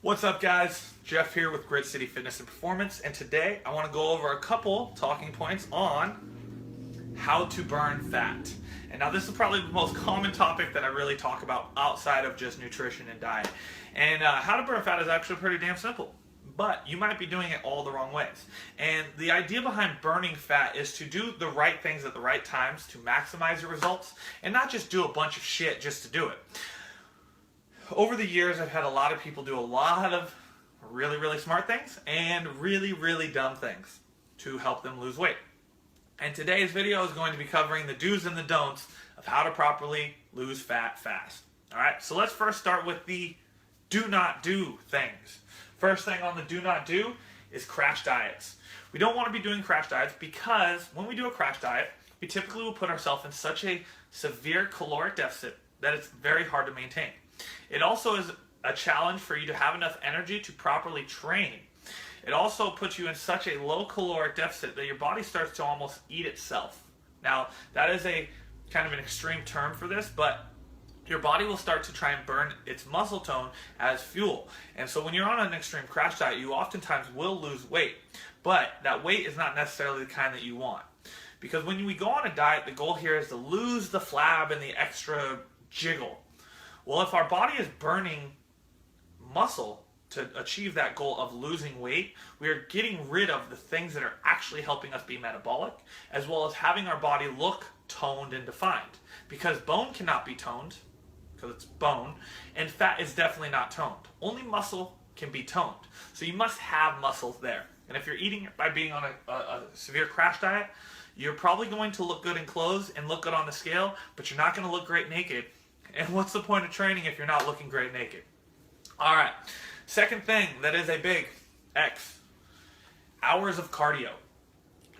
What's up, guys? Jeff here with Grit City Fitness and Performance, and today I want to go over a couple talking points on how to burn fat. And now this is probably the most common topic that I really talk about outside of just nutrition and diet. And how to burn fat is actually pretty damn simple, but you might be doing it all the wrong ways. And the idea behind burning fat is to do the right things at the right times to maximize your results and not just do a bunch of shit just to do it. Over the years, I've had a lot of people do a lot of really smart things and really dumb things to help them lose weight. And today's video is going to be covering the do's and the don'ts of how to properly lose fat fast. Alright, so let's first start with the do not do things. First thing on the do not do is crash diets. We don't want to be doing crash diets because when we do a crash diet, we typically will put ourselves in such a severe caloric deficit that it's very hard to maintain. It also is a challenge for you to have enough energy to properly train. It also puts you in such a low caloric deficit that your body starts to almost eat itself. Now, that is a kind of an extreme term for this, but your body will start to try and burn its muscle tone as fuel. And so when you're on an extreme crash diet, you oftentimes will lose weight. But that weight is not necessarily the kind that you want. Because when we go on a diet, the goal here is to lose the flab and the extra jiggle. Well, if our body is burning muscle to achieve that goal of losing weight, we are getting rid of the things that are actually helping us be metabolic, as well as having our body look toned and defined. Because bone cannot be toned, because it's bone, and fat is definitely not toned. Only muscle can be toned. So you must have muscles there. And if you're eating by being on a severe crash diet, you're probably going to look good in clothes and look good on the scale, but you're not going to look great naked. And what's the point of training if you're not looking great naked? Alright, second thing that is a big X, hours of cardio.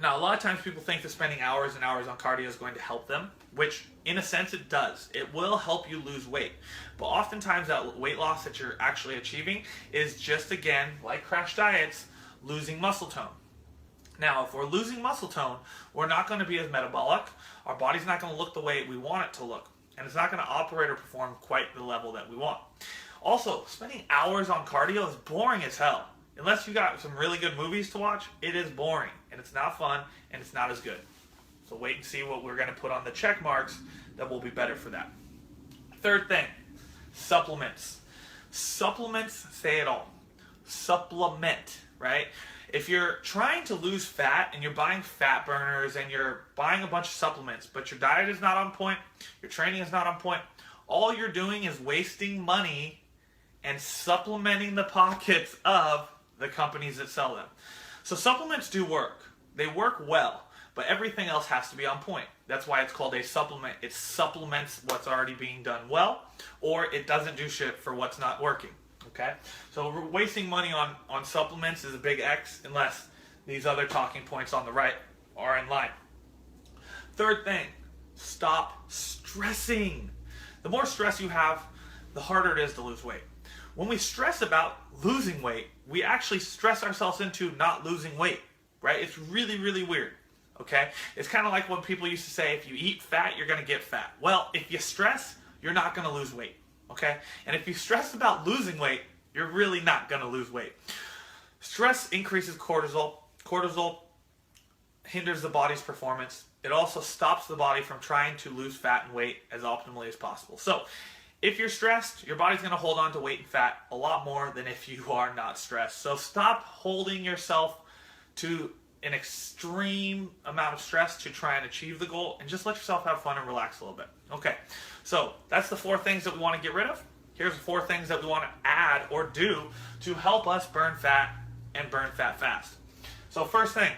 Now, a lot of times people think that spending hours and hours on cardio is going to help them, which in a sense it does. It will help you lose weight. But oftentimes that weight loss that you're actually achieving is just, again, like crash diets, losing muscle tone. Now, if we're losing muscle tone, we're not going to be as metabolic. Our body's not going to look the way we want it to look. And it's not going to operate or perform quite the level that we want. Also, spending hours on cardio is boring as hell. Unless you got some really good movies to watch, it is boring. And it's not fun, and it's not as good. So wait and see what we're going to put on the check marks that will be better for that. Third thing, supplements. Supplements say it all. Supplement, right? If you're trying to lose fat and you're buying fat burners and you're buying a bunch of supplements, but your diet is not on point, your training is not on point, all you're doing is wasting money and supplementing the pockets of the companies that sell them. So supplements do work. They work well, but everything else has to be on point. That's why it's called a supplement. It supplements what's already being done well, or it doesn't do shit for what's not working. Okay, so wasting money on supplements is a big X unless these other talking points on the right are in line. Third thing, stop stressing. The more stress you have, the harder it is to lose weight. When we stress about losing weight, we actually stress ourselves into not losing weight, right? It's really weird, okay? It's kind of like when people used to say, if you eat fat, you're going to get fat. Well, if you stress, you're not going to lose weight. Okay? And if you stress about losing weight, you're really not going to lose weight. Stress increases cortisol. Cortisol hinders the body's performance. It also stops the body from trying to lose fat and weight as optimally as possible. So, if you're stressed, your body's going to hold on to weight and fat a lot more than if you are not stressed. So stop holding yourself to an extreme amount of stress to try and achieve the goal, and just let yourself have fun and relax a little bit. Okay, so that's the 4 things that we want to get rid of. Here's the 4 things that we want to add or do to help us burn fat and burn fat fast. So first thing,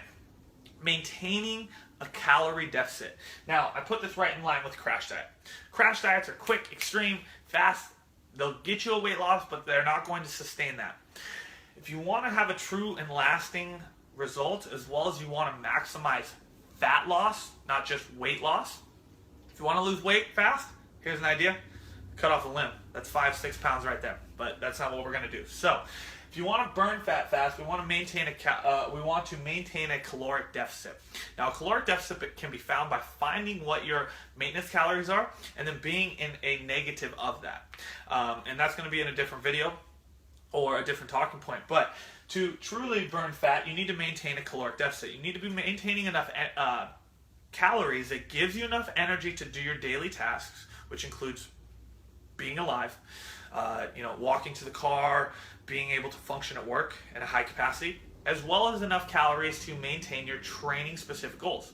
maintaining a calorie deficit. Now, I put this right in line with crash diet. Crash diets are quick, extreme, fast. They'll get you a weight loss, but they're not going to sustain that. If you want to have a true and lasting result, as well as you want to maximize fat loss, not just weight loss. If you want to lose weight fast, here's an idea. Cut off a limb. That's 5-6 pounds right there. But that's not what we're going to do. So, if you want to burn fat fast, we want to maintain a caloric deficit. Now, a caloric deficit can be found by finding what your maintenance calories are and then being in a negative of that. And that's going to be in a different video. or a different talking point. But to truly burn fat, you need to maintain a caloric deficit. You need to be maintaining enough calories that gives you enough energy to do your daily tasks, which includes being alive, walking to the car, being able to function at work at a high capacity, as well as enough calories to maintain your training specific goals.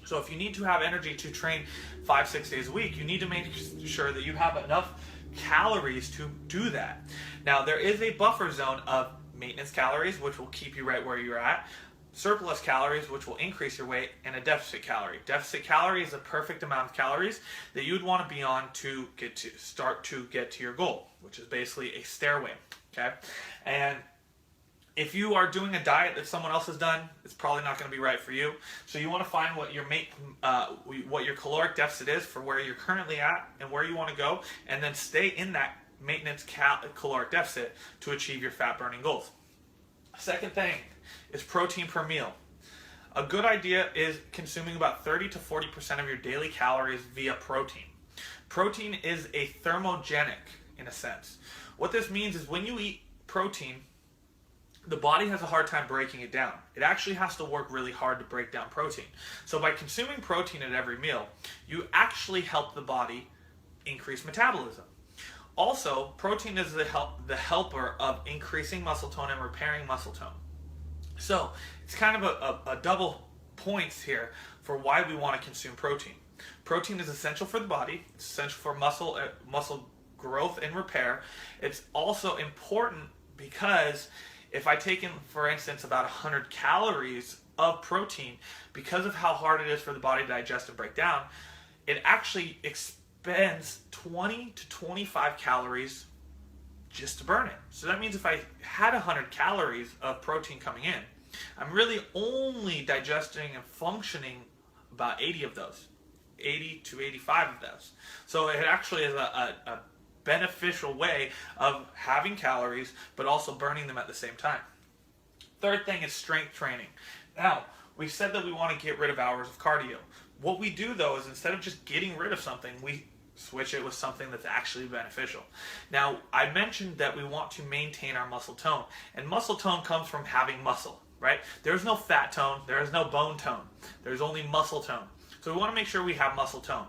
So if you need to have energy to train 5-6 days a week, you need to make sure that you have enough calories to do that. Now, there is a buffer zone of maintenance calories, which will keep you right where you're at, surplus calories, which will increase your weight, and a deficit calorie. Deficit calorie is the perfect amount of calories that you would want to be on to start to get to your goal, which is basically a stairway. Okay, and if you are doing a diet that someone else has done, it's probably not going to be right for you. So you want to find what your caloric deficit is for where you're currently at and where you want to go, and then stay in that maintenance caloric deficit to achieve your fat burning goals. Second thing is protein per meal. A good idea is consuming about 30 to 40% of your daily calories via protein. Protein is a thermogenic in a sense. What this means is when you eat protein, the body has a hard time breaking it down. It actually has to work really hard to break down protein. So by consuming protein at every meal, you actually help the body increase metabolism. Also, protein is the helper of increasing muscle tone and repairing muscle tone. So it's kind of a double points here for why we want to consume protein. Protein is essential for the body. It's essential for muscle growth and repair. It's also important because if I take in, for instance, about 100 calories of protein, because of how hard it is for the body to digest and break down, it actually expends 20 to 25 calories just to burn it. So that means if I had 100 calories of protein coming in, I'm really only digesting and functioning about 80 of those, 80 to 85 of those. So it actually is a beneficial way of having calories, but also burning them at the same time. Third thing is strength training. Now, we said that we want to get rid of hours of cardio. What we do, though, is instead of just getting rid of something, we switch it with something that's actually beneficial. Now, I mentioned that we want to maintain our muscle tone, and muscle tone comes from having muscle, right? There's no fat tone, there is no bone tone, there's only muscle tone. So we want to make sure we have muscle tone.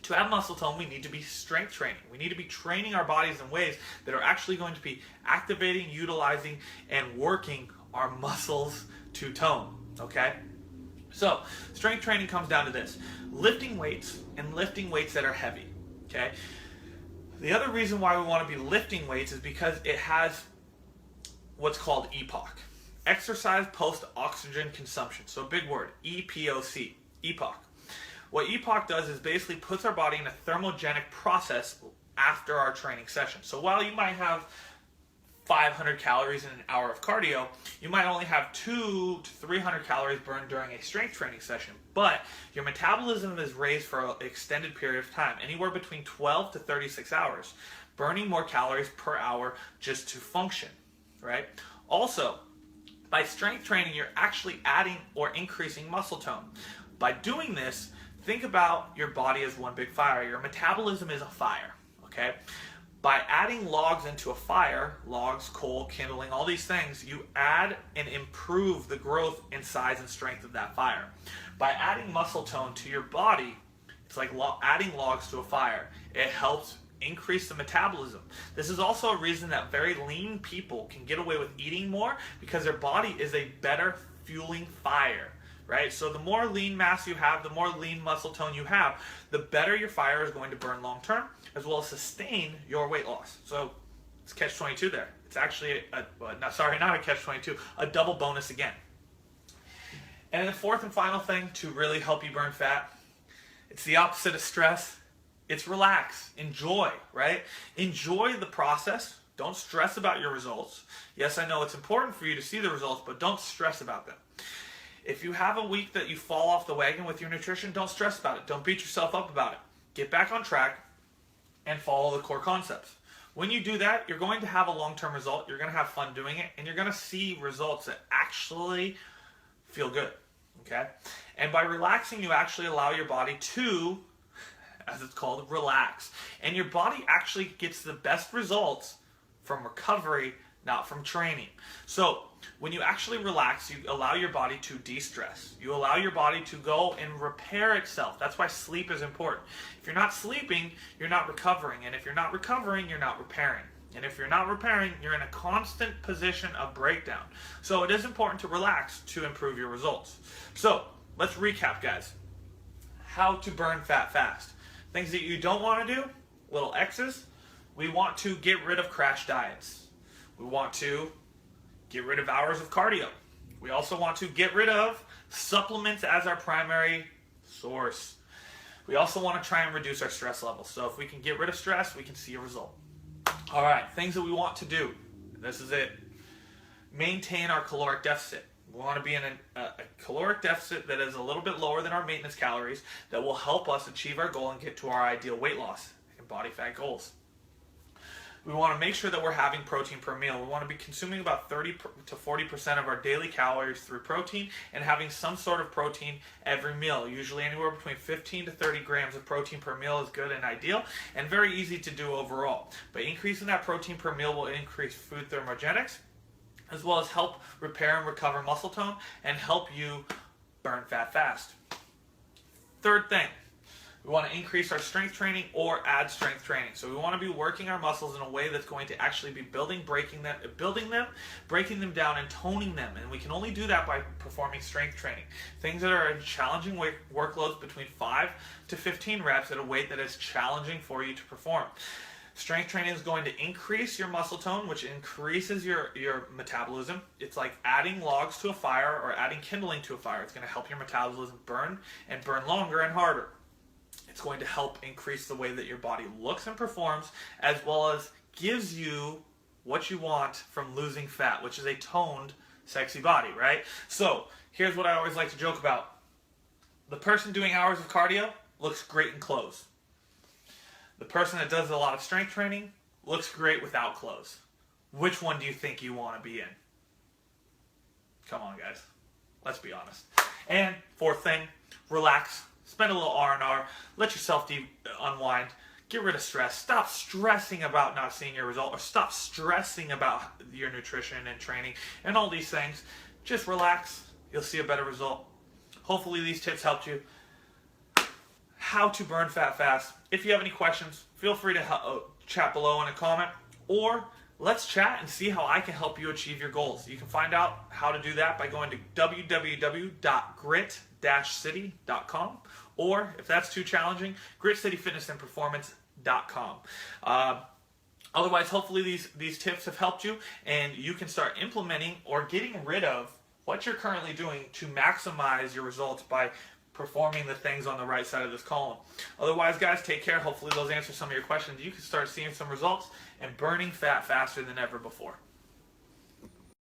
To have muscle tone, we need to be strength training. We need to be training our bodies in ways that are actually going to be activating, utilizing, and working our muscles to tone, okay? So, strength training comes down to this. Lifting weights, and lifting weights that are heavy, okay? The other reason why we want to be lifting weights is because it has what's called EPOC. Exercise post-oxygen consumption. So a big word, EPOC, EPOC. What EPOC does is basically puts our body in a thermogenic process after our training session. So while you might have 500 calories in an hour of cardio, you might only have 200 to 300 calories burned during a strength training session. But your metabolism is raised for an extended period of time, anywhere between 12 to 36 hours, burning more calories per hour just to function, right? Also, by strength training, you're actually adding or increasing muscle tone. By doing this, think about your body as one big fire. Your metabolism is a fire, okay? By adding logs into a fire, logs, coal, kindling, all these things, you add and improve the growth and size and strength of that fire. By adding muscle tone to your body, it's like adding logs to a fire. It helps increase the metabolism. This is also a reason that very lean people can get away with eating more, because their body is a better fueling fire. Right? So the more lean mass you have, the more lean muscle tone you have, the better your fire is going to burn long term, as well as sustain your weight loss. So it's catch-22 there. It's actually not a catch-22, a double bonus again. And the fourth and final thing to really help you burn fat, it's the opposite of stress. It's relax, enjoy, right? Enjoy the process. Don't stress about your results. Yes, I know it's important for you to see the results, but don't stress about them. If you have a week that you fall off the wagon with your nutrition, don't stress about it. Don't beat yourself up about it. Get back on track and follow the core concepts. When you do that, you're going to have a long-term result. You're going to have fun doing it, and you're going to see results that actually feel good, okay? And by relaxing, you actually allow your body to, as it's called, relax. And your body actually gets the best results from recovery not from training. So when you actually relax, you allow your body to de-stress. You allow your body to go and repair itself. That's why sleep is important. If you're not sleeping, you're not recovering. And if you're not recovering, you're not repairing. And if you're not repairing, you're in a constant position of breakdown. So it is important to relax to improve your results. So let's recap, guys. How to burn fat fast. Things that you don't want to do, little X's. We want to get rid of crash diets. We want to get rid of hours of cardio. We also want to get rid of supplements as our primary source. We also want to try and reduce our stress levels. So if we can get rid of stress, we can see a result. All right, things that we want to do. This is it. Maintain our caloric deficit. We want to be in a caloric deficit that is a little bit lower than our maintenance calories that will help us achieve our goal and get to our ideal weight loss and body fat goals. We want to make sure that we're having protein per meal. We want to be consuming about 30 to 40% of our daily calories through protein and having some sort of protein every meal. Usually anywhere between 15 to 30 grams of protein per meal is good and ideal and very easy to do overall. But increasing that protein per meal will increase food thermogenics as well as help repair and recover muscle tone and help you burn fat fast. Third thing. We want to increase our strength training or add strength training. So we want to be working our muscles in a way that's going to actually be building them, breaking them down, and toning them. And we can only do that by performing strength training. Things that are in challenging workloads between 5 to 15 reps at a weight that is challenging for you to perform. Strength training is going to increase your muscle tone, which increases your metabolism. It's like adding logs to a fire or adding kindling to a fire. It's going to help your metabolism burn and burn longer and harder. It's going to help increase the way that your body looks and performs, as well as gives you what you want from losing fat, which is a toned, sexy body, right? So here's what I always like to joke about. The person doing hours of cardio looks great in clothes. The person that does a lot of strength training looks great without clothes. Which one do you think you want to be in? Come on, guys. Let's be honest. And fourth thing, relax. Spend a little R&R. Let yourself unwind. Get rid of stress. Stop stressing about not seeing your result, or stop stressing about your nutrition and training and all these things. Just relax. You'll see a better result. Hopefully these tips helped you. How to burn fat fast. If you have any questions, feel free to chat below in a comment, or let's chat and see how I can help you achieve your goals. You can find out how to do that by going to www.grit-city.com, or if that's too challenging, gritcityfitnessandperformance.com. Otherwise, hopefully these tips have helped you and you can start implementing or getting rid of what you're currently doing to maximize your results by performing the things on the right side of this column. Otherwise, guys, take care. Hopefully those answer some of your questions. You can start seeing some results and burning fat faster than ever before.